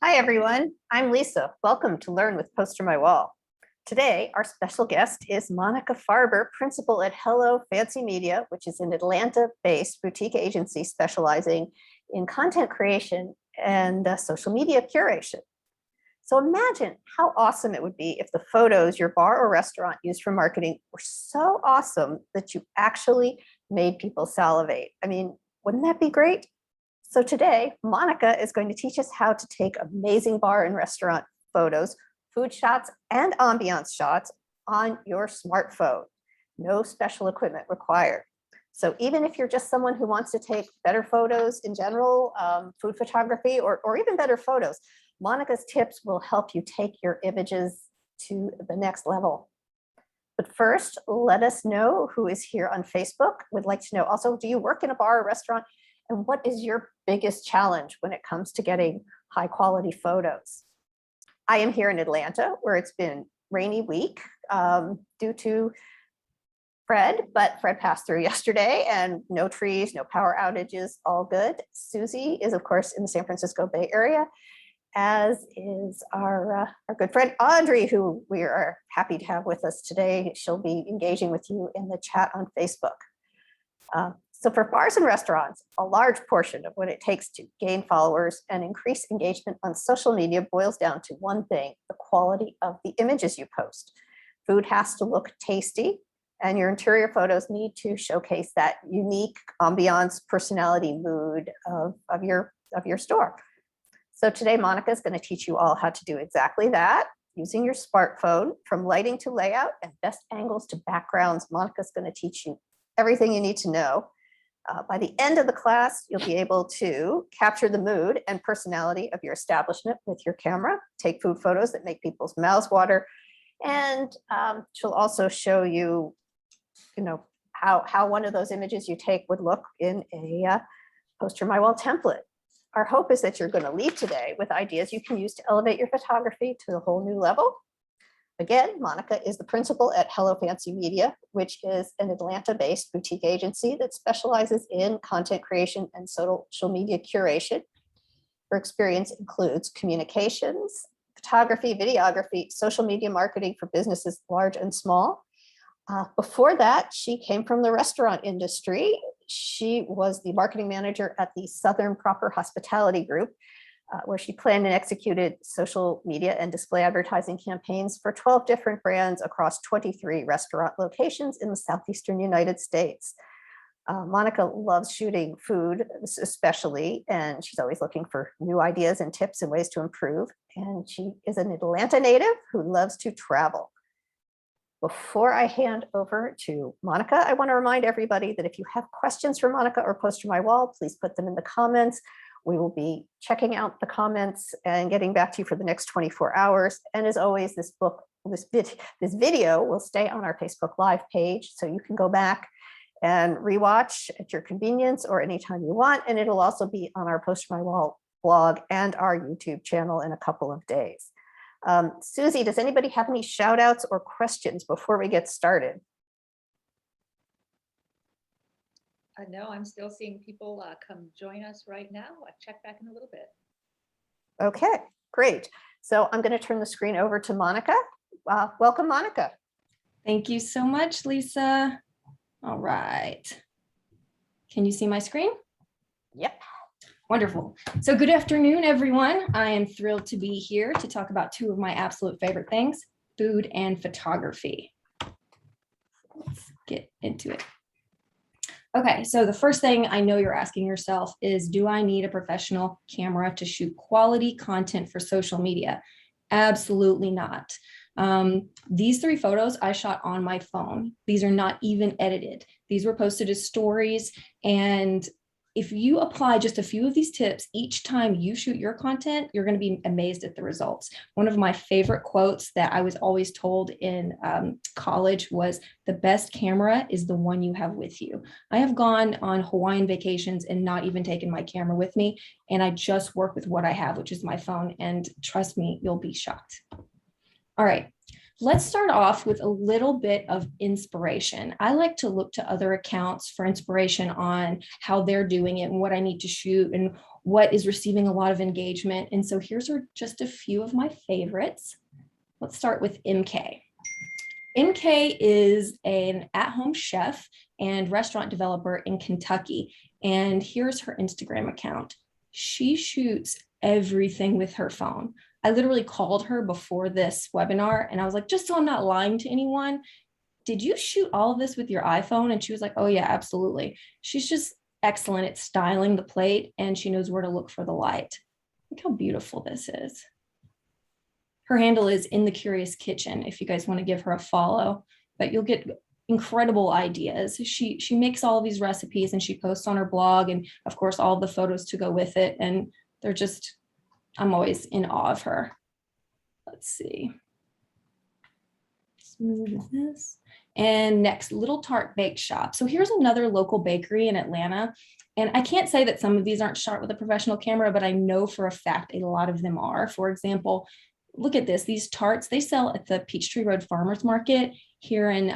Hi, everyone. I'm Lisa. Welcome to Learn with PosterMyWall. Today, our special guest is Monica Farber, principal at Hello Fancy Media, which is an Atlanta-based boutique agency specializing in content creation and social media curation. So imagine how awesome it would be if the photos your bar or restaurant used for marketing were so awesome that you actually made people salivate. I mean, wouldn't that be great? So today, Monica is going to teach us how to take amazing bar and restaurant photos, food shots, and ambiance shots on your smartphone. No special equipment required. So even if you're just someone who wants to take better photos in general, food photography, or even better photos, Monica's tips will help you take your images to the next level. But first, let us know who is here on Facebook. We'd like to know also, do you work in a bar or restaurant? And what is your biggest challenge when it comes to getting high quality photos? I am here in Atlanta, where it's been rainy week due to Fred, but Fred passed through yesterday and no trees, no power outages, all good. Susie is, of course, in the San Francisco Bay Area, as is our good friend Audrey, who we are happy to have with us today. She'll be engaging with you in the chat on Facebook. So for bars and restaurants, a large portion of what it takes to gain followers and increase engagement on social media boils down to one thing: the quality of the images you post. Food has to look tasty, and your interior photos need to showcase that unique ambiance, personality, mood of your store. So today, Monica is going to teach you all how to do exactly that using your smartphone, from lighting to layout and best angles to backgrounds. Monica's going to teach you everything you need to know. By the end of the class, you'll be able to capture the mood and personality of your establishment with your camera, take food photos that make people's mouths water, and she'll also show you, how one of those images you take would look in a PosterMyWall template. Our hope is that you're going to leave today with ideas you can use to elevate your photography to a whole new level. Again, Monica is the principal at Hello Fancy Media, which is an Atlanta-based boutique agency that specializes in content creation and social media curation. Her experience includes communications, photography, videography, social media marketing for businesses large and small. Before that, she came from the restaurant industry. She was the marketing manager at the Southern Proper Hospitality Group, where she planned and executed social media and display advertising campaigns for 12 different brands across 23 restaurant locations in the southeastern United States. Monica loves shooting food, especially, and she's always looking for new ideas and tips and ways to improve. And she is an Atlanta native who loves to travel. Before I hand over to Monica, I want to remind everybody that if you have questions for Monica or PosterMyWall, please put them in the comments. We will be checking out the comments and getting back to you for the next 24 hours. And as always, this video will stay on our Facebook Live page, so you can go back and rewatch at your convenience or anytime you want. And it'll also be on our PosterMyWall blog and our YouTube channel in a couple of days. Susie, does anybody have any shout outs or questions before we get started? No, I'm still seeing people come join us right now. I'll check back in a little bit. Okay, great. So I'm going to turn the screen over to Monica. Welcome, Monica. Thank you so much, Lisa. All right. Can you see my screen? Yep. Wonderful. So good afternoon, everyone. I am thrilled to be here to talk about two of my absolute favorite things, food and photography. Let's get into it. Okay, so the first thing I know you're asking yourself is, do I need a professional camera to shoot quality content for social media? Absolutely not. These three photos I shot on my phone. These are not even edited. These were posted as stories, and if you apply just a few of these tips each time you shoot your content, you're going to be amazed at the results. One of my favorite quotes that I was always told in college was, the best camera is the one you have with you. I have gone on Hawaiian vacations and not even taken my camera with me, and I just work with what I have, which is my phone, and trust me, you'll be shocked. All right. Let's start off with a little bit of inspiration. I like to look to other accounts for inspiration on how they're doing it and what I need to shoot and what is receiving a lot of engagement. And so here's just a few of my favorites. Let's start with MK. MK is an at-home chef and restaurant developer in Kentucky. And here's her Instagram account. She shoots everything with her phone. I literally called her before this webinar and I was like, just so I'm not lying to anyone, did you shoot all of this with your iPhone? And she was like, oh yeah, absolutely. She's just excellent at styling the plate and she knows where to look for the light. Look how beautiful this is. Her handle is In the Curious Kitchen if you guys want to give her a follow, but you'll get incredible ideas. She makes all of these recipes and she posts on her blog and of course all the photos to go with it. And they're just, I'm always in awe of her. Let's see. Smooth this. And next, Little Tart Bake Shop. So here's another local bakery in Atlanta. And I can't say that some of these aren't shot with a professional camera, but I know for a fact a lot of them are. For example, look at this. These tarts, they sell at the Peachtree Road Farmers Market here in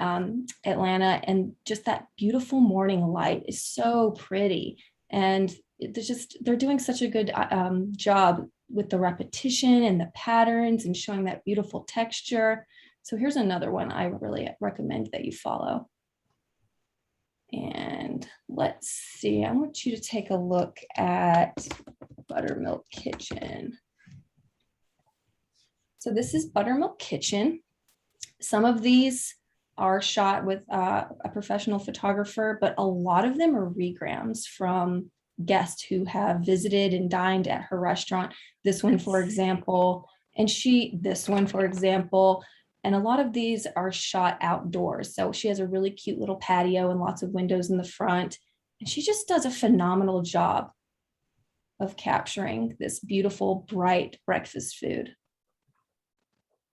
Atlanta. And just that beautiful morning light is so pretty. And they're doing such a good job with the repetition and the patterns and showing that beautiful texture. So here's another one I really recommend that you follow. And let's see, I want you to take a look at Buttermilk Kitchen. So this is Buttermilk Kitchen. Some of these are shot with a professional photographer, but a lot of them are regrams from guests who have visited and dined at her restaurant. This one, for example, and this one, for example, and a lot of these are shot outdoors. So she has a really cute little patio and lots of windows in the front. And she just does a phenomenal job of capturing this beautiful, bright breakfast food.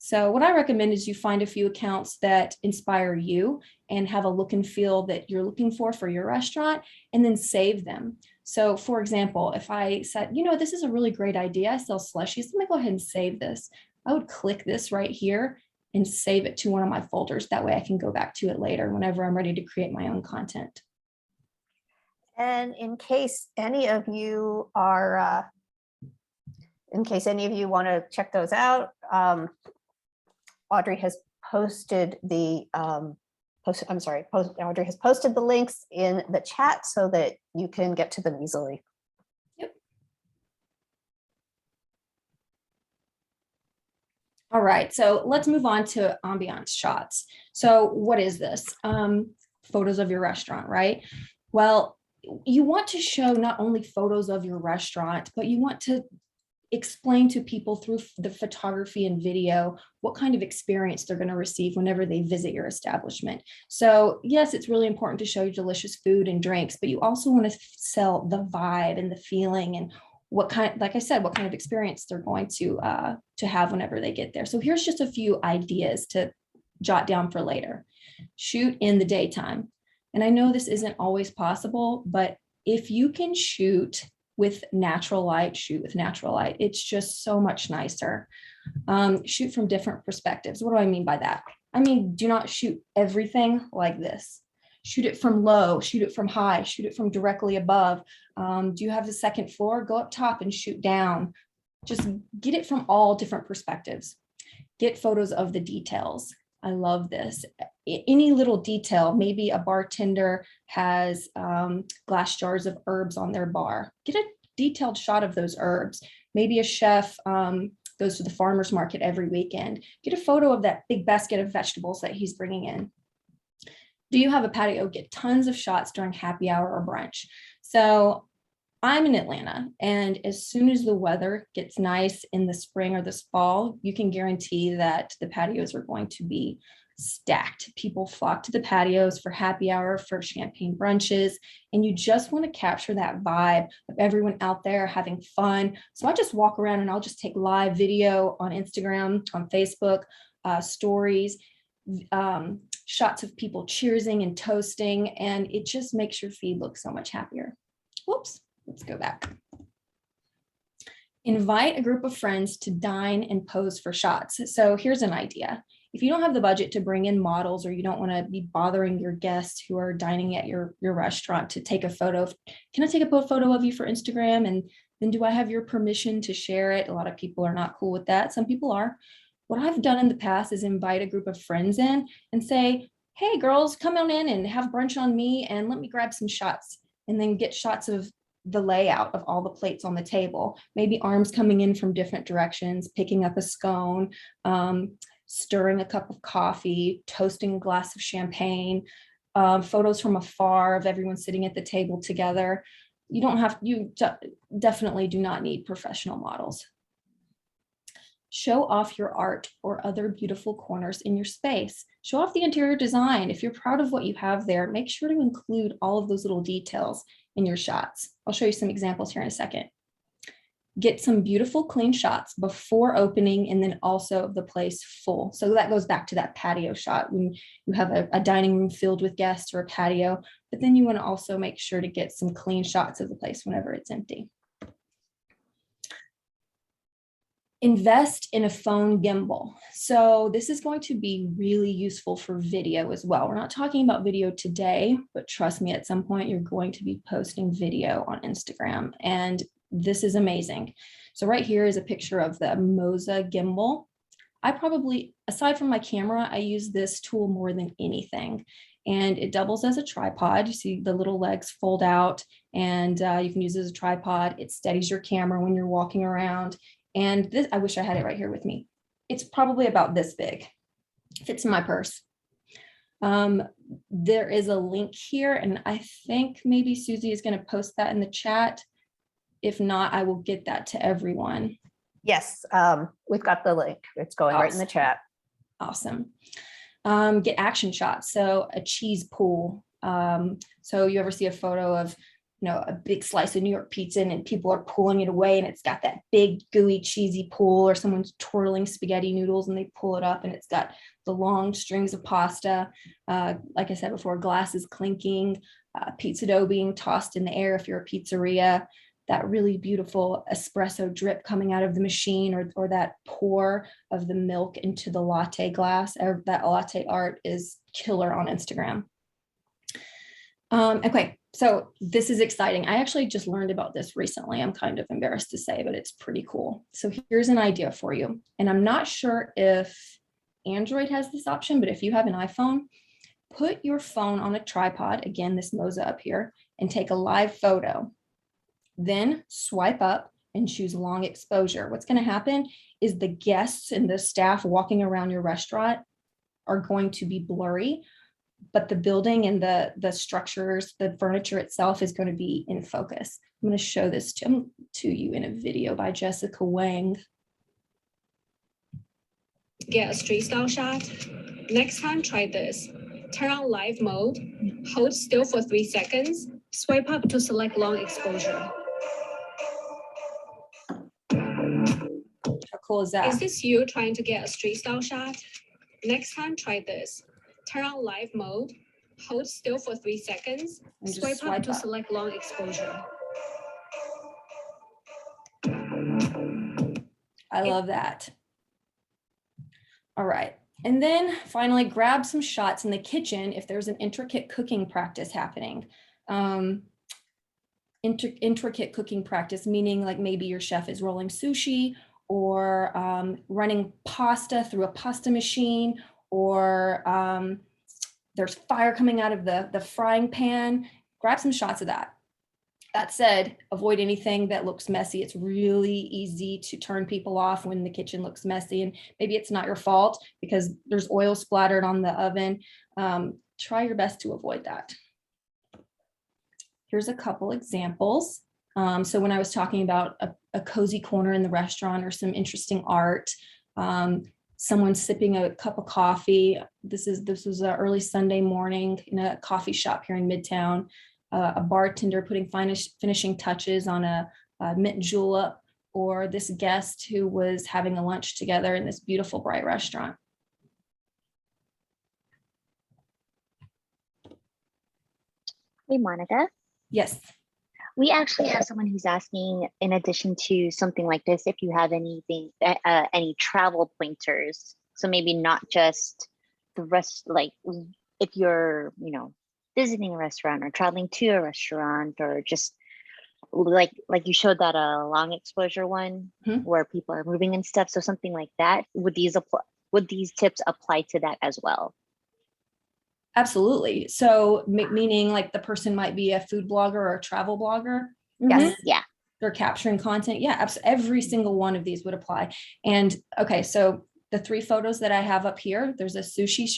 So what I recommend is you find a few accounts that inspire you and have a look and feel that you're looking for your restaurant, and then save them. So for example, if I said, you know, this is a really great idea, I sell slushies, let me go ahead and save this. I would click this right here and save it to one of my folders. That way I can go back to it later whenever I'm ready to create my own content. And in case any of you want to check those out, Audrey has posted the Audrey has posted the links in the chat so that you can get to them easily. Yep. All right, so let's move on to ambiance shots. So what is this? Photos of your restaurant, right? Well, you want to show not only photos of your restaurant, but you want to explain to people through the photography and video what kind of experience they're going to receive whenever they visit your establishment. So yes, it's really important to show you delicious food and drinks, but you also want to sell the vibe and the feeling and what kind, like I said, what kind of experience they're going to have whenever they get there. So here's just a few ideas to jot down for later. Shoot in the daytime. And I know this isn't always possible, but if you can shoot with natural light, shoot with natural light. It's just so much nicer. Shoot from different perspectives. What do I mean by that? I mean, do not shoot everything like this. Shoot it from low, shoot it from high, shoot it from directly above. Do you have the second floor? Go up top and shoot down. Just get it from all different perspectives. Get photos of the details. I love this. Any little detail, maybe a bartender has glass jars of herbs on their bar. Get a detailed shot of those herbs. Maybe a chef goes to the farmer's market every weekend. Get a photo of that big basket of vegetables that he's bringing in. Do you have a patio? Get tons of shots during happy hour or brunch. So I'm in Atlanta, and as soon as the weather gets nice in the spring or this fall, you can guarantee that the patios are going to be stacked. People flock to the patios for happy hour, for champagne brunches, and you just want to capture that vibe of everyone out there having fun. So I just walk around and I'll just take live video on Instagram, on Facebook, stories, shots of people cheersing and toasting, and it just makes your feed look so much happier. Whoops. Let's go back. Invite a group of friends to dine and pose for shots. So here's an idea. If you don't have the budget to bring in models, or you don't want to be bothering your guests who are dining at your restaurant to take a photo, can I take a photo of you for Instagram? And then do I have your permission to share it? A lot of people are not cool with that. Some people are. What I've done in the past is invite a group of friends in and say, hey girls, come on in and have brunch on me and let me grab some shots, and then get shots of the layout of all the plates on the table, maybe arms coming in from different directions, picking up a scone, stirring a cup of coffee, toasting a glass of champagne, photos from afar of everyone sitting at the table together. You definitely do not need professional models. Show off your art or other beautiful corners in your space. Show off the interior design. If you're proud of what you have there, make sure to include all of those little details in your shots. I'll show you some examples here in a second. Get some beautiful clean shots before opening, and then also the place full. So that goes back to that patio shot when you have a dining room filled with guests or a patio, but then you want to also make sure to get some clean shots of the place whenever it's empty. Invest in a phone gimbal. So this is going to be really useful for video as well. We're not talking about video today, but trust me, at some point you're going to be posting video on Instagram, and this is amazing. So right here is a picture of the Moza gimbal. I probably, aside from my camera, I use this tool more than anything, and it doubles as a tripod. You see the little legs fold out, and you can use it as a tripod. It steadies your camera when you're walking around. And this, I wish I had it right here with me. It's probably about this big. Fits in my purse. There is a link here, and I think maybe Susie is going to post that in the chat. If not, I will get that to everyone. Yes, we've got the link. It's going right in the chat. Awesome. Get action shots. So a cheese pool. So you ever see a photo of, a big slice of New York pizza and people are pulling it away and it's got that big gooey cheesy pool, or someone's twirling spaghetti noodles and they pull it up and it's got the long strings of pasta. Like I said before, glasses clinking, pizza dough being tossed in the air if you're a pizzeria, that really beautiful espresso drip coming out of the machine, or that pour of the milk into the latte glass. That latte art is killer on Instagram. Okay, so this is exciting. I actually just learned about this recently. I'm kind of embarrassed to say, but it's pretty cool. So here's an idea for you. And I'm not sure if Android has this option, but if you have an iPhone, put your phone on a tripod, again, this Moza up here, and take a live photo. Then swipe up and choose long exposure. What's going to happen is the guests and the staff walking around your restaurant are going to be blurry, but the building and the structures, the furniture itself is going to be in focus. I'm going to show this to you in a video by Jessica Wang. Get a street style shot. Next time, try this. Turn on live mode, hold still for 3 seconds, swipe up to select long exposure. How cool is that? Is this you trying to get a street style shot? Next time, try this. Turn on live mode, hold still for 3 seconds, And just swipe up to up. select long exposure. I love that. All right. And then finally, grab some shots in the kitchen if there's an intricate cooking practice happening. Intricate cooking practice, meaning like maybe your chef is rolling sushi, or running pasta through a pasta machine, or there's fire coming out of the frying pan. Grab some shots of that. That said, avoid anything that looks messy. It's really easy to turn people off when the kitchen looks messy, and maybe it's not your fault because there's oil splattered on the oven. Try your best to avoid that. Here's a couple examples. So when I was talking about a cozy corner in the restaurant or some interesting art, someone sipping a cup of coffee. This was an early Sunday morning in a coffee shop here in Midtown. A bartender putting finishing touches on a mint julep, or this guest who was having a lunch together in this beautiful bright restaurant. Hey, Monica. Yes. We actually have someone who's asking, in addition to something like this, if you have anything, any travel pointers. So maybe not just the rest, like if you're, visiting a restaurant or traveling to a restaurant, or just like you showed that long exposure one Mhm. where people are moving and stuff. So something like that. Would these tips apply to that as well? Absolutely. So meaning like the person might be a food blogger or a travel blogger. Yes. Yeah. They're capturing content. Yeah, every single one of these would apply. And okay, so the 3 photos that I have up here, there's a sushi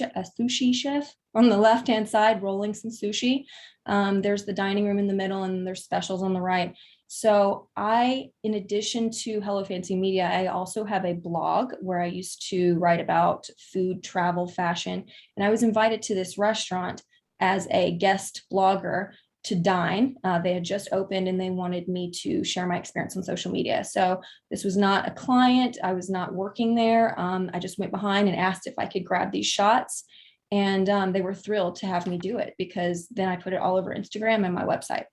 chef on the left-hand side rolling some sushi. There's the dining room in the middle, and there's specials on the right. So in addition to Hello Fancy Media, I also have a blog where I used to write about food, travel, fashion. And I was invited to this restaurant as a guest blogger to dine. They had just opened and they wanted me to share my experience on social media. So this was not a client. I was not working there. I just went behind and asked if I could grab these shots. And they were thrilled to have me do it, because then I put it all over Instagram and my website.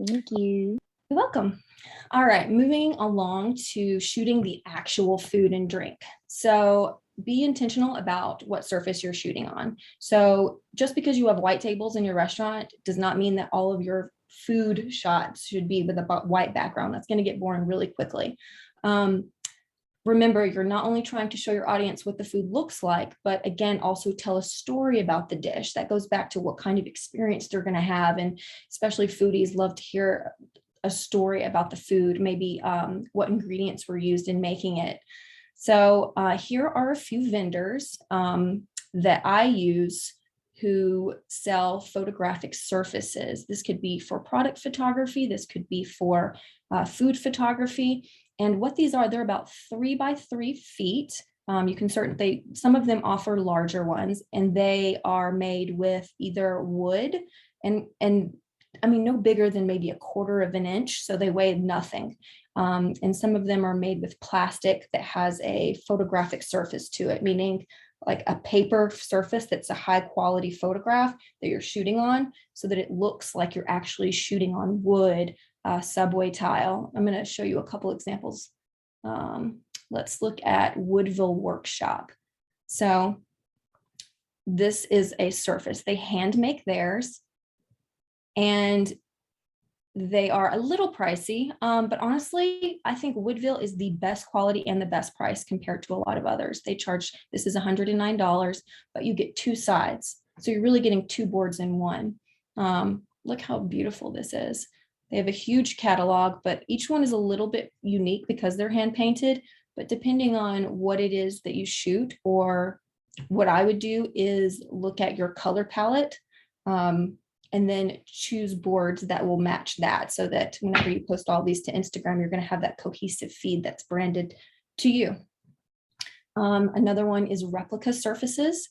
Thank you. You're welcome. All right, moving along to shooting the actual food and drink. So be intentional about what surface you're shooting on. So just because you have white tables in your restaurant does not mean that all of your food shots should be with a white background. That's going to get boring really quickly. Remember, you're not only trying to show your audience what the food looks like, but again, also tell a story about the dish. That goes back to what kind of experience they're going to have. And especially foodies love to hear a story about the food, maybe what ingredients were used in making it. So here are a few vendors that I use who sell photographic surfaces. This could be for product photography. This could be for food photography. And what these are, they're about 3 by 3 feet. You can some of them offer larger ones, and they are made with either wood and I mean, no bigger than maybe 1/4 of an inch. So they weigh nothing. And some of them are made with plastic that has a photographic surface to it, meaning like a paper surface that's a high quality photograph that you're shooting on, so that it looks like you're actually shooting on wood, subway tile. I'm going to show you a couple examples. Let's look at Woodville Workshop. So this is a surface. They hand make theirs, and they are a little pricey, but honestly, I think Woodville is the best quality and the best price compared to a lot of others. This is $109, but you get 2 sides. So you're really getting 2 boards in one. Look how beautiful this is. They have a huge catalog, but each one is a little bit unique because they're hand painted. But depending on what it is that you shoot, or what I would do is look at your color palette, and then choose boards that will match that, so that whenever you post all these to Instagram, you're going to have that cohesive feed that's branded to you. Another one is replica surfaces.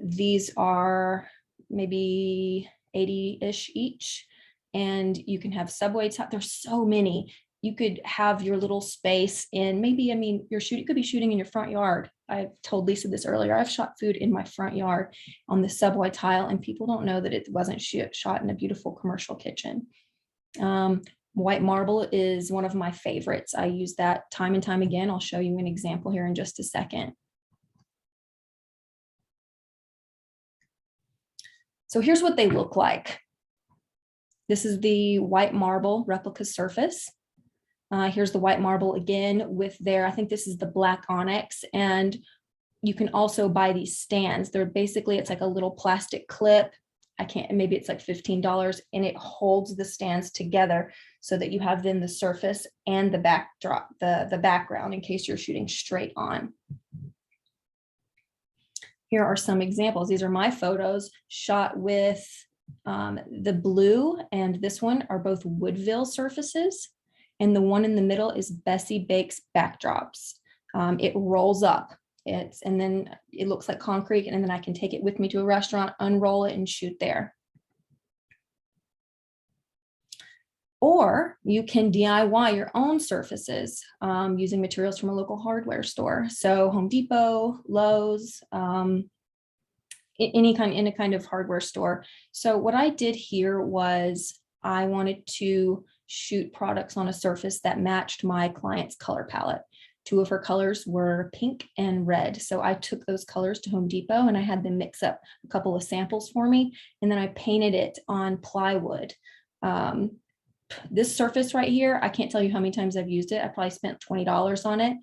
These are maybe 80-ish each, and you can have subway top. There's so many. You could have your little space in maybe, I mean, you could be shooting in your front yard. I told Lisa this earlier. I've shot food in my front yard on the subway tile, and people don't know that it wasn't shot in a beautiful commercial kitchen. White marble is one of my favorites. I use that time and time again. I'll show you an example here in just a second. So here's what they look like. This is the white marble replica surface. Here's the white marble again with I think this is the black onyx, and you can also buy these stands. It's like a little plastic clip. Maybe it's like $15, and it holds the stands together so that you have then the surface and the backdrop, the background, in case you're shooting straight on. Here are some examples. These are my photos shot with the blue and this one are both Woodville surfaces. And the one in the middle is Bessie Bakes backdrops. It rolls up. And then it looks like concrete, and then I can take it with me to a restaurant, unroll it, and shoot there. Or you can DIY your own surfaces using materials from a local hardware store. So Home Depot, Lowe's, any kind of hardware store. So what I did here was I wanted to shoot products on a surface that matched my client's color palette. Two of her colors were pink and red. So I took those colors to Home Depot and I had them mix up a couple of samples for me. And then I painted it on plywood. This surface right here, I can't tell you how many times I've used it. I probably spent $20 on it.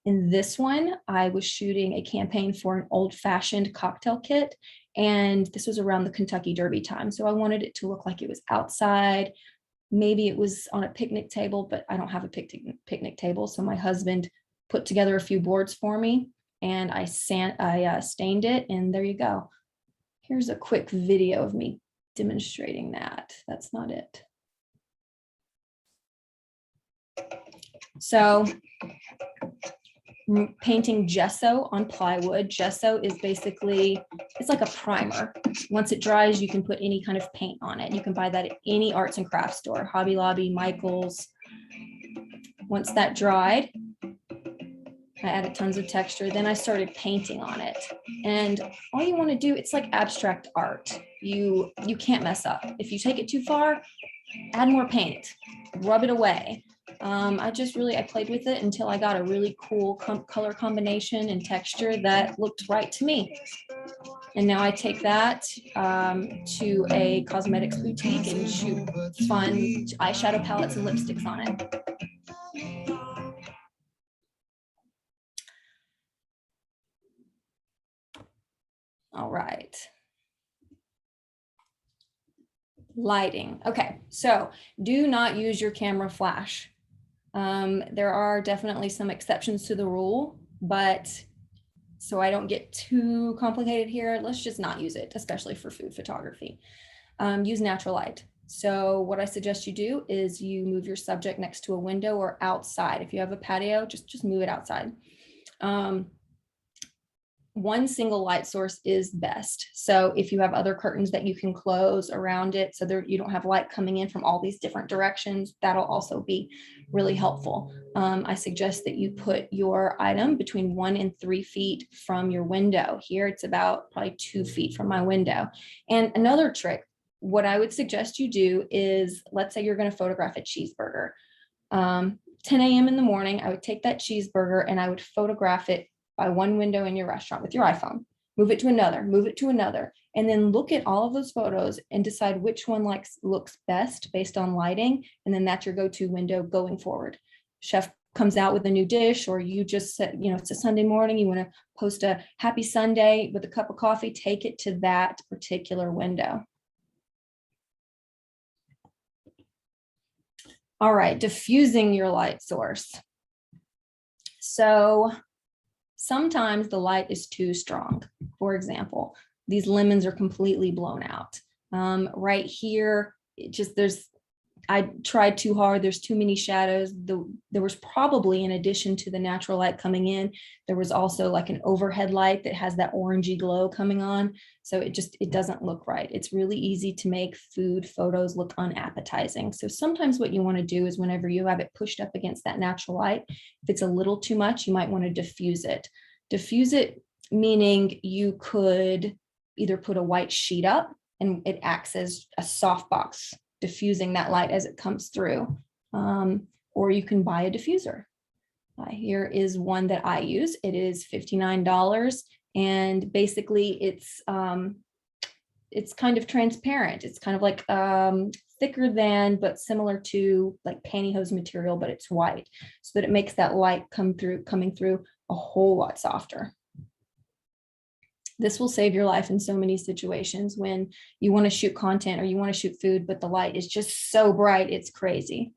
In this one, I was shooting a campaign for an old-fashioned cocktail kit. And this was around the Kentucky Derby time. So I wanted it to look like it was outside. Maybe it was on a picnic table, but I don't have a picnic table. So my husband put together a few boards for me and I stained it, and there you go. Here's a quick video of me demonstrating that. That's not it. So painting gesso on plywood. Gesso is basically, it's like a primer. Once it dries, you can put any kind of paint on it. You can buy that at any arts and crafts store, Hobby Lobby, Michael's. Once that dried, I added tons of texture. Then I started painting on it. And all you want to do, it's like abstract art. You can't mess up. If you take it too far, add more paint, rub it away. I played with it until I got a really cool color combination and texture that looked right to me. And now I take that to a cosmetics boutique and shoot fun eyeshadow palettes and lipsticks on it. All right. Lighting. Okay, so do not use your camera flash. There are definitely some exceptions to the rule, but so I don't get too complicated here, let's just not use it, especially for food photography. Use natural light. So what I suggest you do is you move your subject next to a window or outside. If you have a patio, just move it outside. One single light source is best. So if you have other curtains that you can close around it so you don't have light coming in from all these different directions, that'll also be really helpful. I suggest that you put your item between 1 and 3 feet from your window. Here it's about probably 2 feet from my window. And another trick, what I would suggest you do is, let's say you're going to photograph a cheeseburger. 10 a.m. in the morning, I would take that cheeseburger and I would photograph it by one window in your restaurant with your iPhone, move it to another, and then look at all of those photos and decide which one looks best based on lighting. And then that's your go-to window going forward. Chef comes out with a new dish, or you just said, it's a Sunday morning, you want to post a happy Sunday with a cup of coffee, take it to that particular window. All right, diffusing your light source. So sometimes the light is too strong. For example, these lemons are completely blown out. Right here, I tried too hard. There's too many shadows. There was probably, in addition to the natural light coming in, there was also like an overhead light that has that orangey glow coming on. So it doesn't look right. It's really easy to make food photos look unappetizing. So sometimes what you want to do is, whenever you have it pushed up against that natural light, if it's a little too much, you might want to diffuse it. Diffuse it, meaning you could either put a white sheet up and it acts as a softbox, diffusing that light as it comes through, or you can buy a diffuser. Here is one that I use. It is $59, and basically it's kind of transparent. It's kind of like thicker than, but similar to like pantyhose material, but it's white, so that it makes that light coming through a whole lot softer. This will save your life in so many situations when you want to shoot content or you want to shoot food, but the light is just so bright, it's crazy.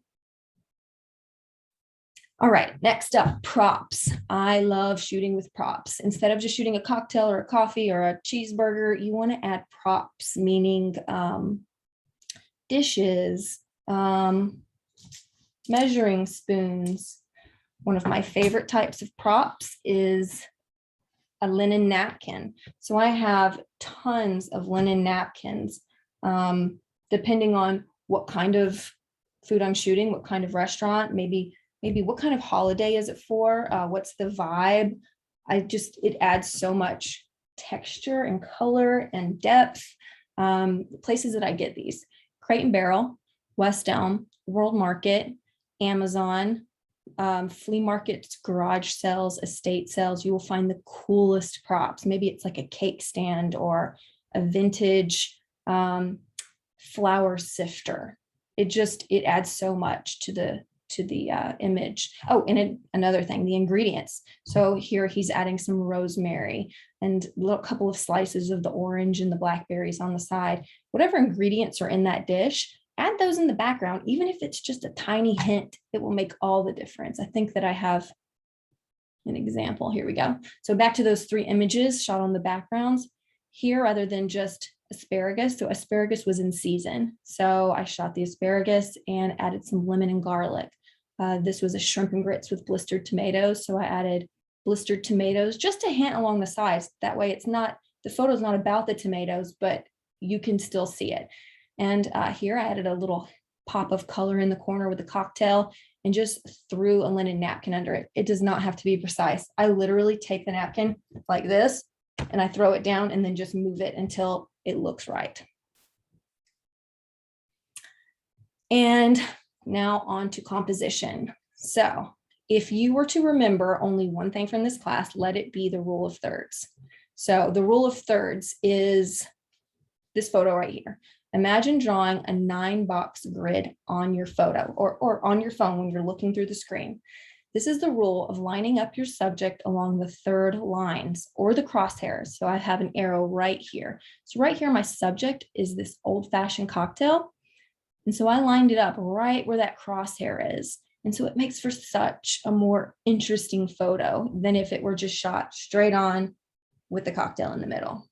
All right, next up, props. I love shooting with props. Instead of just shooting a cocktail or a coffee or a cheeseburger, you want to add props, meaning dishes, measuring spoons. One of my favorite types of props is a linen napkin. So I have tons of linen napkins, depending on what kind of food I'm shooting, what kind of restaurant, maybe what kind of holiday is it for, what's the vibe. It adds so much texture and color and depth. Places that I get these: Crate and Barrel, West Elm, World Market, Amazon, flea markets, garage sales, estate sales, you will find the coolest props. Maybe it's like a cake stand or a vintage flour sifter. It adds so much to the image. Oh, and another thing, the ingredients. So here he's adding some rosemary and a couple of slices of the orange and the blackberries on the side. Whatever ingredients are in that dish, add those in the background. Even if it's just a tiny hint, it will make all the difference. I think that I have an example. Here we go. So back to those 3 images shot on the backgrounds. Here, rather than just asparagus, so asparagus was in season. So I shot the asparagus and added some lemon and garlic. This was a shrimp and grits with blistered tomatoes. So I added blistered tomatoes, just a hint along the sides. That way the photo's not about the tomatoes, but you can still see it. And here I added a little pop of color in the corner with the cocktail and just threw a linen napkin under it. It does not have to be precise. I literally take the napkin like this and I throw it down and then just move it until it looks right. And now on to composition. So if you were to remember only one thing from this class, let it be the rule of thirds. So the rule of thirds is this photo right here. Imagine drawing a 9-box grid on your photo or on your phone when you're looking through the screen. This is the rule of lining up your subject along the third lines or the crosshairs. So I have an arrow right here. So right here, my subject is this old-fashioned cocktail. And so I lined it up right where that crosshair is. And so it makes for such a more interesting photo than if it were just shot straight on with the cocktail in the middle.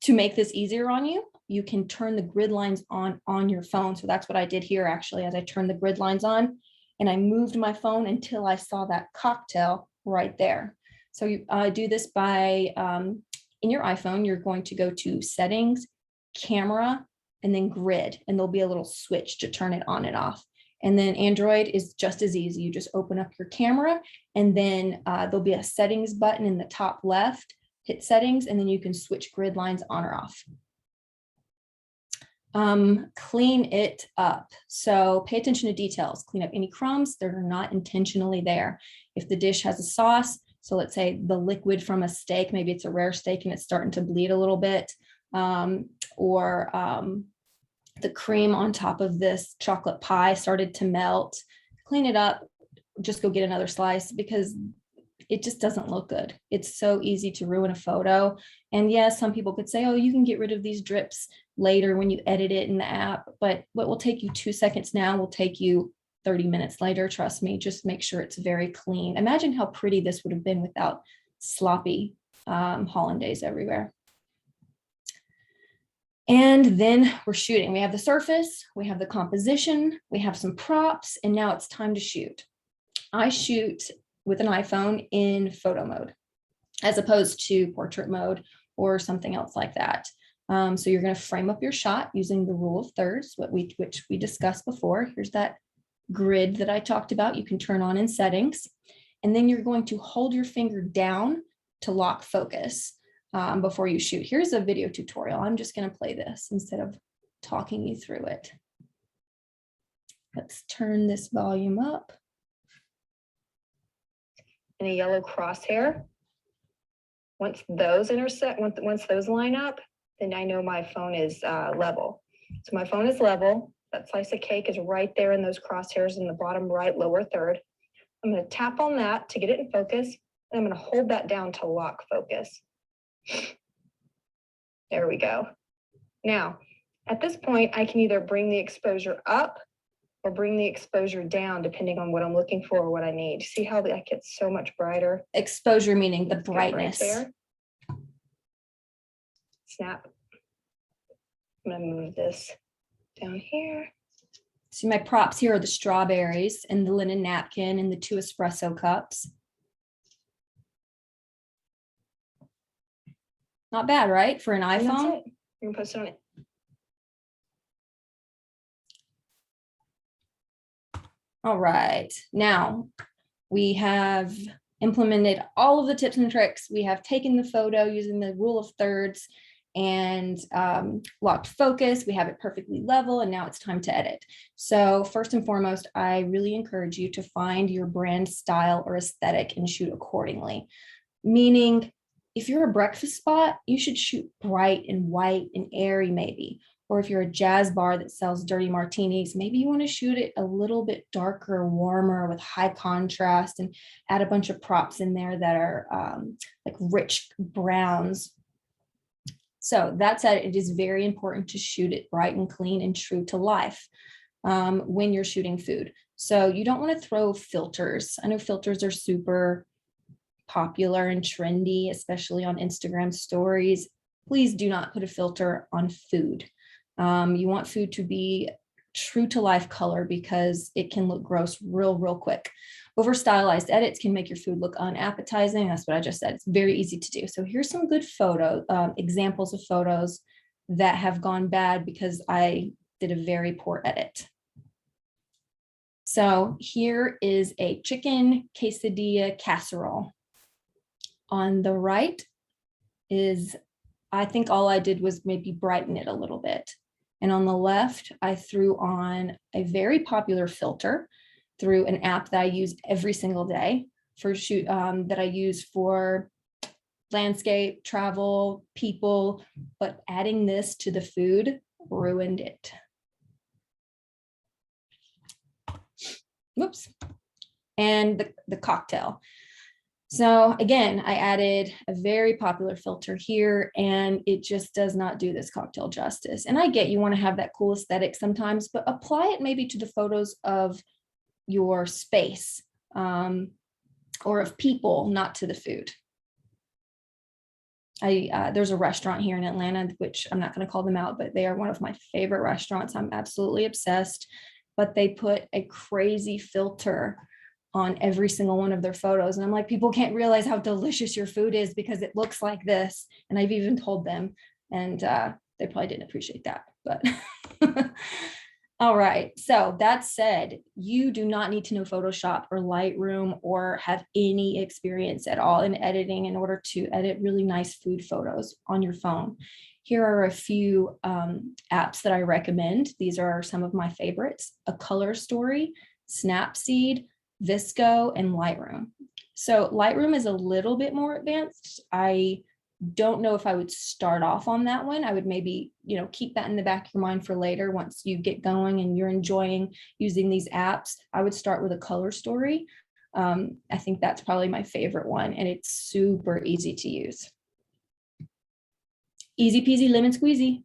To make this easier on you, you can turn the grid lines on your phone. So that's what I did here actually, as I turned the grid lines on and I moved my phone until I saw that cocktail right there. So you do this by, in your iPhone, you're going to go to settings, camera, and then grid, and there'll be a little switch to turn it on and off. And then Android is just as easy. You just open up your camera and then there'll be a settings button in the top left, hit settings, and then you can switch grid lines on or off. Clean it up. So pay attention to details. Clean up any crumbs that are not intentionally there. If the dish has a sauce, so let's say the liquid from a steak, maybe it's a rare steak and it's starting to bleed a little bit, or the cream on top of this chocolate pie started to melt, clean it up, just go get another slice because it just doesn't look good. It's so easy to ruin a photo. And yes, some people could say, oh, you can get rid of these drips later when you edit it in the app, but what will take you 2 seconds now will take you 30 minutes later. Trust me, just make sure it's very clean. Imagine how pretty this would have been without sloppy hollandaise everywhere. And then we're shooting. We have the surface, we have the composition, we have some props, and now it's time to shoot. I shoot with an iPhone in photo mode, as opposed to portrait mode or something else like that. So you're going to frame up your shot using the rule of thirds, which we discussed before. Here's that grid that I talked about. You can turn on in settings, and then you're going to hold your finger down to lock focus before you shoot. Here's a video tutorial. I'm just going to play this instead of talking you through it. Let's turn this volume up. And a yellow crosshair. Once those intersect, once those line up, then I know my phone is level. So my phone is level. That slice of cake is right there in those crosshairs in the bottom right lower third. I'm going to tap on that to get it in focus, and I'm going to hold that down to lock focus. There we go. Now, at this point, I can either bring the exposure up or bring the exposure down, depending on what I'm looking for or what I need. See how that gets so much brighter? Exposure meaning the Let's go brightness. right there. Snap. I'm gonna move this down here. See, my props here are the strawberries and the linen napkin and the 2 espresso cups. Not bad, right? For an And that's iPhone. it. You're gonna post it on it. All right, now we have implemented all of the tips and tricks. We have taken the photo using the rule of thirds, and locked focus. We have it perfectly level, and now it's time to edit. So first and foremost, I really encourage you to find your brand style or aesthetic and shoot accordingly. Meaning, if you're a breakfast spot, you should shoot bright and white and airy maybe. Or if you're a jazz bar that sells dirty martinis, maybe you want to shoot it a little bit darker, warmer with high contrast and add a bunch of props in there that are like rich browns. So that said, it is very important to shoot it bright and clean and true to life when you're shooting food. So you don't want to throw filters. I know filters are super popular and trendy, especially on Instagram stories. Please do not put a filter on food. You want food to be true to life color because it can look gross real quick. Over stylized edits can make your food look unappetizing. That's what I just said. It's very easy to do. So here's some good examples of photos that have gone bad because I did a very poor edit. So here is a chicken quesadilla casserole. On the right is, I think all I did was maybe brighten it a little bit. And on the left, I threw on a very popular filter through an app that I use every single day for shoot, that I use for landscape, travel, people, but adding this to the food ruined it. Whoops. And the cocktail. So again, I added a very popular filter here, and it just does not do this cocktail justice. And I get you want to have that cool aesthetic sometimes, but apply it maybe to the photos of your space or of people, not to the food. There's a restaurant here in Atlanta, which I'm not going to call them out, but they are one of my favorite restaurants. I'm absolutely obsessed, but they put a crazy filter on every single one of their photos. And I'm like, people can't realize how delicious your food is because it looks like this. And I've even told them, and they probably didn't appreciate that, but all right. So that said, you do not need to know Photoshop or Lightroom or have any experience at all in editing in order to edit really nice food photos on your phone. Here are a few apps that I recommend. These are some of my favorites: A Color Story, Snapseed, Visco, and Lightroom. So Lightroom is a little bit more advanced. I don't know if I would start off on that one. I would maybe, keep that in the back of your mind for later. Once you get going and you're enjoying using these apps, I would start with A Color Story. I think that's probably my favorite one, and it's super easy to use. Easy peasy lemon squeezy.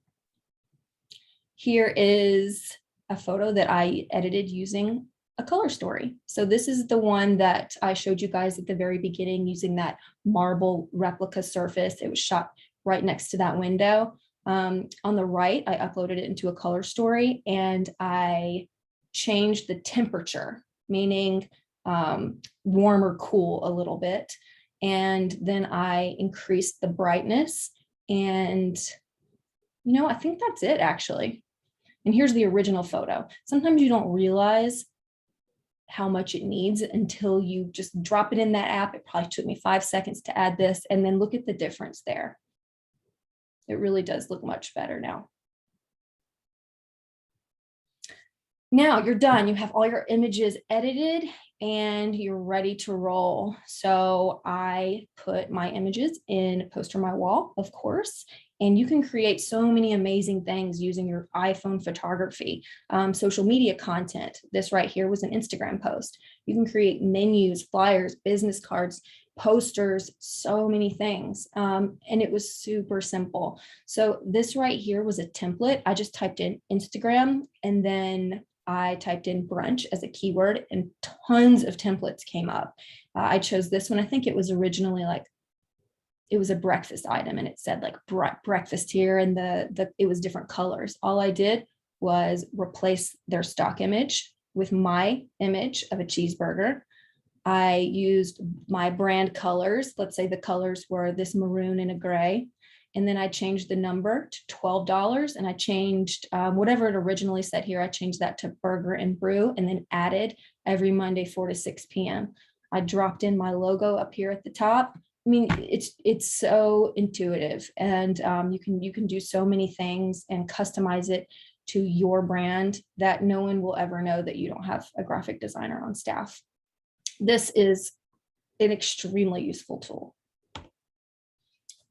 Here is a photo that I edited using A Color Story. So this is the one that I showed you guys at the very beginning using that marble replica surface. It was shot right next to that window. On the right, I uploaded it into A Color Story, and I changed the temperature, meaning warm or cool a little bit. And then I increased the brightness, and I think that's it actually. And here's the original photo. Sometimes you don't realize how much it needs until you just drop it in that app. It probably took me 5 seconds to add this, and then look at the difference there. It really does look much better now. Now you're done. You have all your images edited and you're ready to roll. So I put my images in PosterMyWall, of course, and you can create so many amazing things using your iPhone photography, social media content. This right here was an Instagram post. You can create menus, flyers, business cards, posters, so many things. And it was super simple. So this right here was a template. I just typed in Instagram, and then I typed in brunch as a keyword, and tons of templates came up. I chose this one. I think it was originally it was a breakfast item, and it said breakfast here, and it was different colors. All I did was replace their stock image with my image of a cheeseburger. I used my brand colors. Let's say the colors were this maroon and a gray. And then I changed the number to $12, and I changed whatever it originally said here. I changed that to burger and brew, and then added every Monday, 4 to 6 p.m. I dropped in my logo up here at the top. I mean, it's so intuitive, and you can do so many things and customize it to your brand that no one will ever know that you don't have a graphic designer on staff. This is an extremely useful tool.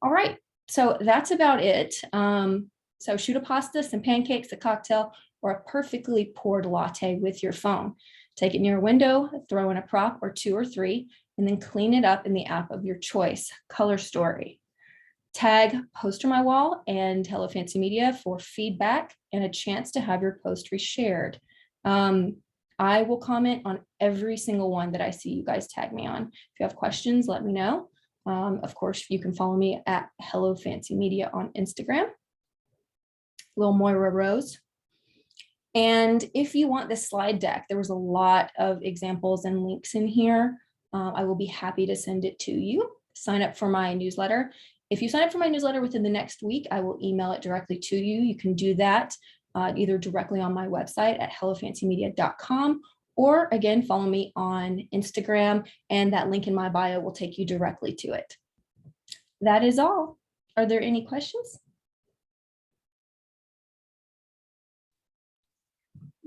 All right, so that's about it. So shoot a pasta, some pancakes, a cocktail, or a perfectly poured latte with your phone. Take it near a window, throw in a prop or 2 or 3, and then clean it up in the app of your choice. Color story. Tag PosterMyWall and Hello Fancy Media for feedback and a chance to have your post reshared. I will comment on every single one that I see you guys tag me on. If you have questions, let me know. Of course, you can follow me at Hello Fancy Media on Instagram. Lil Moira Rose. And if you want this slide deck, there was a lot of examples and links in here. I will be happy to send it to you. Sign up for my newsletter. If you sign up for my newsletter within the next week, I will email it directly to you. You can do that either directly on my website at hellofancymedia.com, or again, follow me on Instagram, and that link in my bio will take you directly to it. That is all. Are there any questions?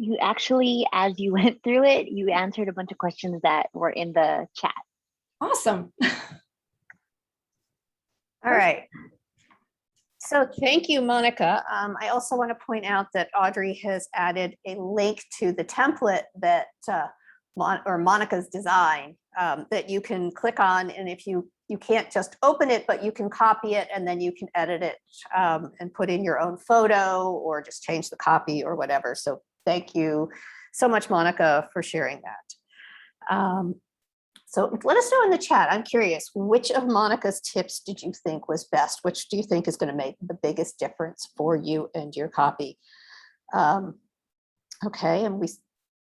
You actually, as you went through it, you answered a bunch of questions that were in the chat. Awesome. All right. So thank you, Monica. I also want to point out that Audrey has added a link to the template that Monica's design that you can click on. And if you can't just open it, but you can copy it, and then you can edit it and put in your own photo or just change the copy or whatever. So thank you so much, Monica, for sharing that. So let us know in the chat. I'm curious, which of Monica's tips did you think was best? Which do you think is going to make the biggest difference for you and your copy? Okay, and we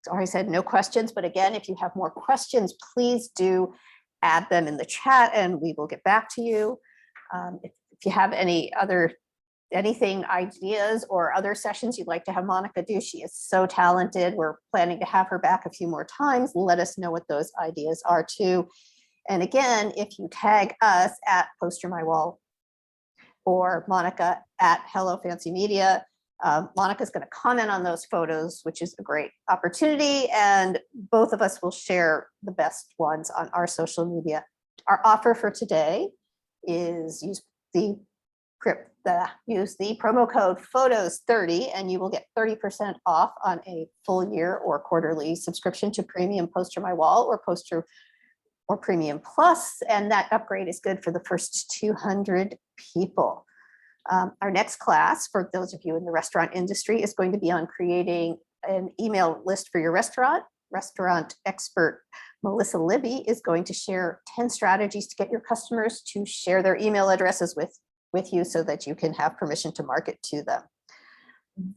already said no questions, but again, if you have more questions, please do add them in the chat and we will get back to you. If you have anything, ideas or other sessions you'd like to have Monica do, she is so talented. We're planning to have her back a few more times. Let us know what those ideas are too. And again, if you tag us at PosterMyWall or Monica at Hello Fancy Media, Monica's going to comment on those photos, which is a great opportunity. And both of us will share the best ones on our social media. Our offer for today is use the promo code PHOTOS30 and you will get 30% off on a full year or quarterly subscription to Premium PosterMyWall or Premium Plus, and that upgrade is good for the first 200 people. Our next class, for those of you in the restaurant industry, is going to be on creating an email list for your restaurant. Restaurant expert Melissa Libby is going to share 10 strategies to get your customers to share their email addresses with you so that you can have permission to market to them.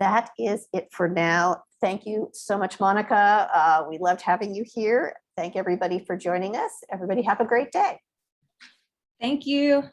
That is it for now. Thank you so much, Monica. We loved having you here. Thank everybody for joining us. Everybody have a great day. Thank you.